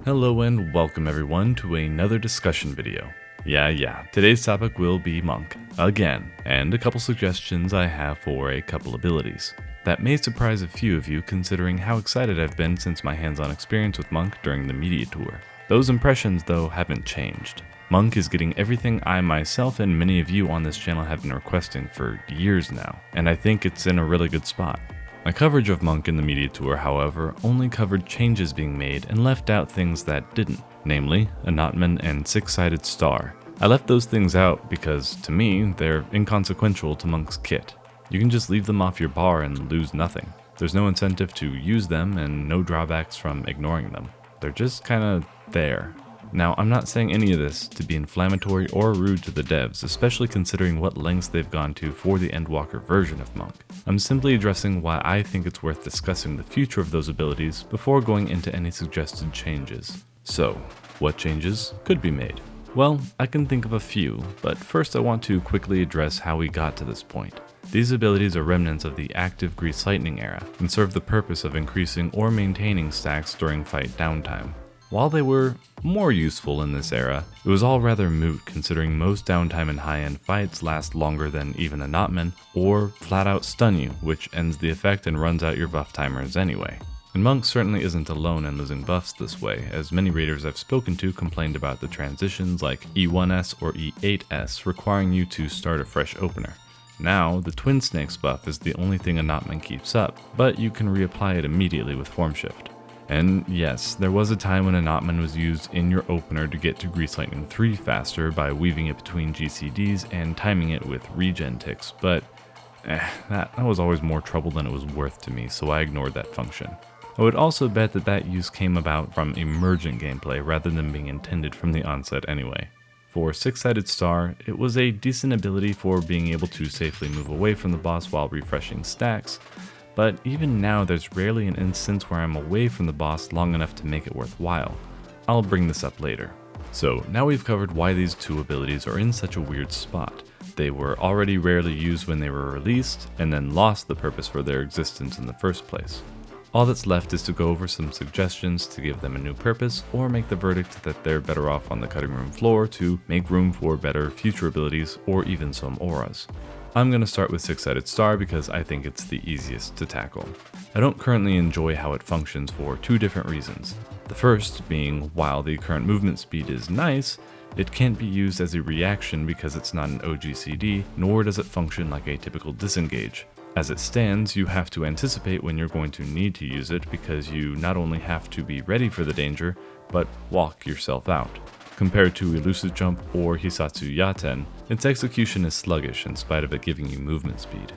Hello and welcome everyone to another discussion video. Yeah, today's topic will be Monk, again, and a couple suggestions I have for a couple abilities. That may surprise a few of you considering how excited I've been since my hands-on experience with Monk during the media tour. Those impressions though haven't changed. Monk is getting everything I myself and many of you on this channel have been requesting for years now, and I think it's in a really good spot. My coverage of Monk in the media tour, however, only covered changes being made and left out things that didn't, namely Anatman and Six-Sided Star. I left those things out because, to me, they're inconsequential to Monk's kit. You can just leave them off your bar and lose nothing. There's no incentive to use them and no drawbacks from ignoring them. They're just kinda there. Now, I'm not saying any of this to be inflammatory or rude to the devs, especially considering what lengths they've gone to for the Endwalker version of Monk. I'm simply addressing why I think it's worth discussing the future of those abilities before going into any suggested changes. So, what changes could be made? Well, I can think of a few, but first I want to quickly address how we got to this point. These abilities are remnants of the active Grease Lightning era and serve the purpose of increasing or maintaining stacks during fight downtime. While they were more useful in this era, it was all rather moot considering most downtime in high-end fights lasts longer than even Anatman, or flat out stun you, which ends the effect and runs out your buff timers anyway. And Monk certainly isn't alone in losing buffs this way, as many raiders I've spoken to complained about the transitions like E1S or E8S requiring you to start a fresh opener. Now, the Twin Snakes buff is the only thing Anatman keeps up, but you can reapply it immediately with Form Shift. And yes, there was a time when Anatman was used in your opener to get to Grease Lightning 3 faster by weaving it between GCDs and timing it with regen ticks, but that was always more trouble than it was worth to me, so I ignored that function. I would also bet that use came about from emergent gameplay rather than being intended from the onset anyway. For Six-Sided Star, it was a decent ability for being able to safely move away from the boss while refreshing stacks, but even now there's rarely an instance where I'm away from the boss long enough to make it worthwhile. I'll bring this up later. So now we've covered why these two abilities are in such a weird spot. They were already rarely used when they were released, and then lost the purpose for their existence in the first place. All that's left is to go over some suggestions to give them a new purpose, or make the verdict that they're better off on the cutting room floor to make room for better future abilities or even some auras. I'm going to start with Six-Sided Star because I think it's the easiest to tackle. I don't currently enjoy how it functions for two different reasons. The first being, while the current movement speed is nice, it can't be used as a reaction because it's not an OGCD, nor does it function like a typical disengage. As it stands, you have to anticipate when you're going to need to use it because you not only have to be ready for the danger, but walk yourself out. Compared to Elusive Jump or Hisatsu Yaten, its execution is sluggish in spite of it giving you movement speed.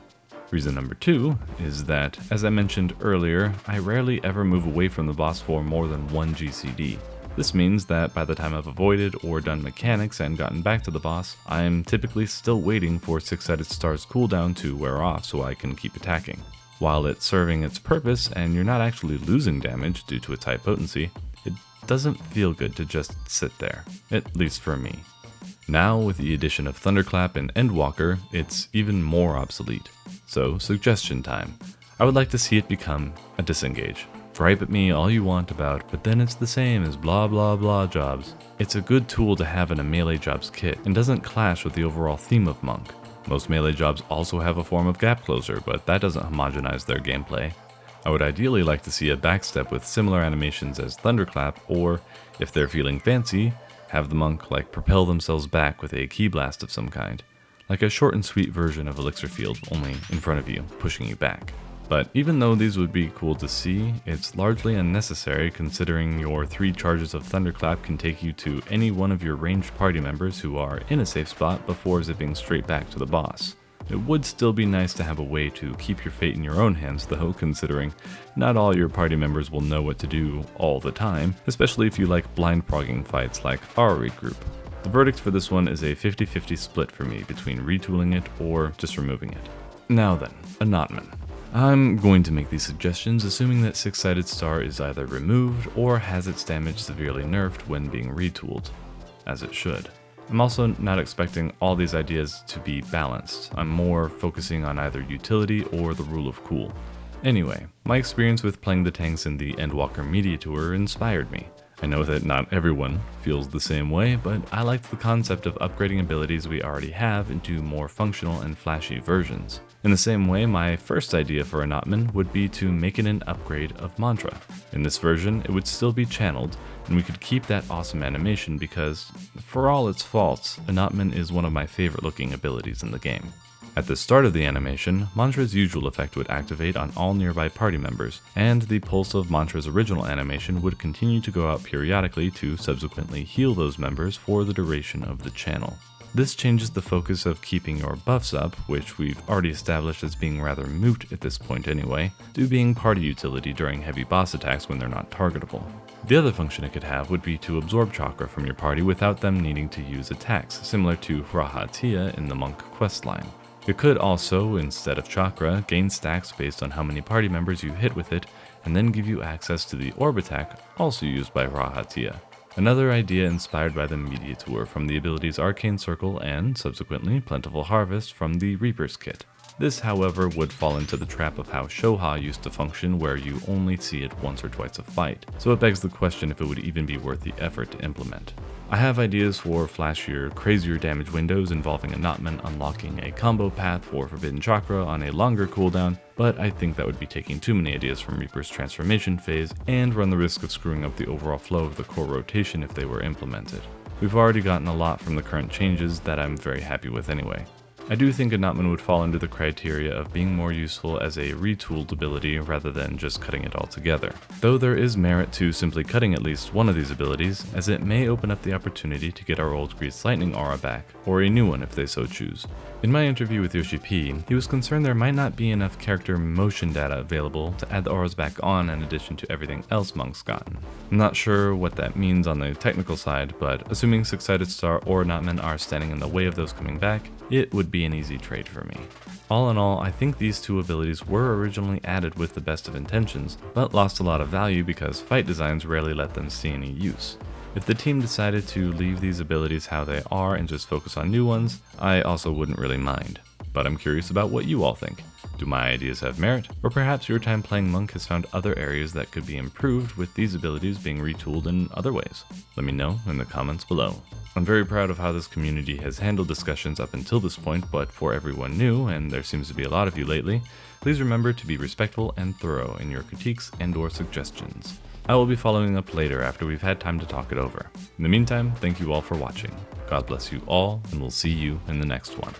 Reason number two is that, as I mentioned earlier, I rarely ever move away from the boss for more than one GCD. This means that by the time I've avoided or done mechanics and gotten back to the boss, I'm typically still waiting for Six-Sided Star's cooldown to wear off so I can keep attacking. While it's serving its purpose and you're not actually losing damage due to its high potency, it doesn't feel good to just sit there, at least for me. Now, with the addition of Thunderclap and Endwalker, it's even more obsolete. So, suggestion time. I would like to see it become a disengage. Gripe at me all you want about, but then it's the same as blah blah blah jobs. It's a good tool to have in a melee jobs kit and doesn't clash with the overall theme of Monk. Most melee jobs also have a form of gap closer, but that doesn't homogenize their gameplay. I would ideally like to see a backstep with similar animations as Thunderclap, or, if they're feeling fancy, have the Monk propel themselves back with a key blast of some kind. Like a short and sweet version of Elixir Field, only in front of you, pushing you back. But even though these would be cool to see, it's largely unnecessary considering your 3 charges of Thunderclap can take you to any one of your ranged party members who are in a safe spot before zipping straight back to the boss. It would still be nice to have a way to keep your fate in your own hands though, considering not all your party members will know what to do all the time, especially if you like blind progging fights like our raid group. The verdict for this one is a 50-50 split for me between retooling it or just removing it. Now then, Anatman. I'm going to make these suggestions assuming that Six-Sided Star is either removed or has its damage severely nerfed when being retooled, as it should. I'm also not expecting all these ideas to be balanced. I'm more focusing on either utility or the rule of cool. Anyway, my experience with playing the tanks in the Endwalker Media Tour inspired me. I know that not everyone feels the same way, but I liked the concept of upgrading abilities we already have into more functional and flashy versions. In the same way, my first idea for Anatman would be to make it an upgrade of Mantra. In this version, it would still be channeled, and we could keep that awesome animation because, for all its faults, Anatman is one of my favorite looking abilities in the game. At the start of the animation, Mantra's usual effect would activate on all nearby party members, and the pulse of Mantra's original animation would continue to go out periodically to subsequently heal those members for the duration of the channel. This changes the focus of keeping your buffs up, which we've already established as being rather moot at this point anyway, to being party utility during heavy boss attacks when they're not targetable. The other function it could have would be to absorb chakra from your party without them needing to use attacks, similar to Rahatia in the Monk questline. It could also, instead of chakra, gain stacks based on how many party members you hit with it, and then give you access to the orb attack, also used by Rahatia. Another idea inspired by the Mediator from the abilities Arcane Circle and, subsequently, Plentiful Harvest from the Reaper's Kit. This, however, would fall into the trap of how Shoha used to function, where you only see it once or twice a fight, so it begs the question if it would even be worth the effort to implement. I have ideas for flashier, crazier damage windows involving Anatman unlocking a combo path for Forbidden Chakra on a longer cooldown, but I think that would be taking too many ideas from Reaper's transformation phase and run the risk of screwing up the overall flow of the core rotation if they were implemented. We've already gotten a lot from the current changes that I'm very happy with anyway. I do think Anatman would fall into the criteria of being more useful as a retooled ability rather than just cutting it all together. Though there is merit to simply cutting at least one of these abilities, as it may open up the opportunity to get our old Grease Lightning aura back, or a new one if they so choose. In my interview with Yoshi P, he was concerned there might not be enough character motion data available to add the auras back on in addition to everything else Monk's gotten. I'm not sure what that means on the technical side, but assuming Six-Sided Star or Anatman are standing in the way of those coming back, it would be an easy trade for me. All in all, I think these two abilities were originally added with the best of intentions, but lost a lot of value because fight designs rarely let them see any use. If the team decided to leave these abilities how they are and just focus on new ones, I also wouldn't really mind. But I'm curious about what you all think. Do my ideas have merit? Or perhaps your time playing Monk has found other areas that could be improved with these abilities being retooled in other ways? Let me know in the comments below. I'm very proud of how this community has handled discussions up until this point, but for everyone new, and there seems to be a lot of you lately, please remember to be respectful and thorough in your critiques and/or suggestions. I will be following up later after we've had time to talk it over. In the meantime, thank you all for watching. God bless you all, and we'll see you in the next one.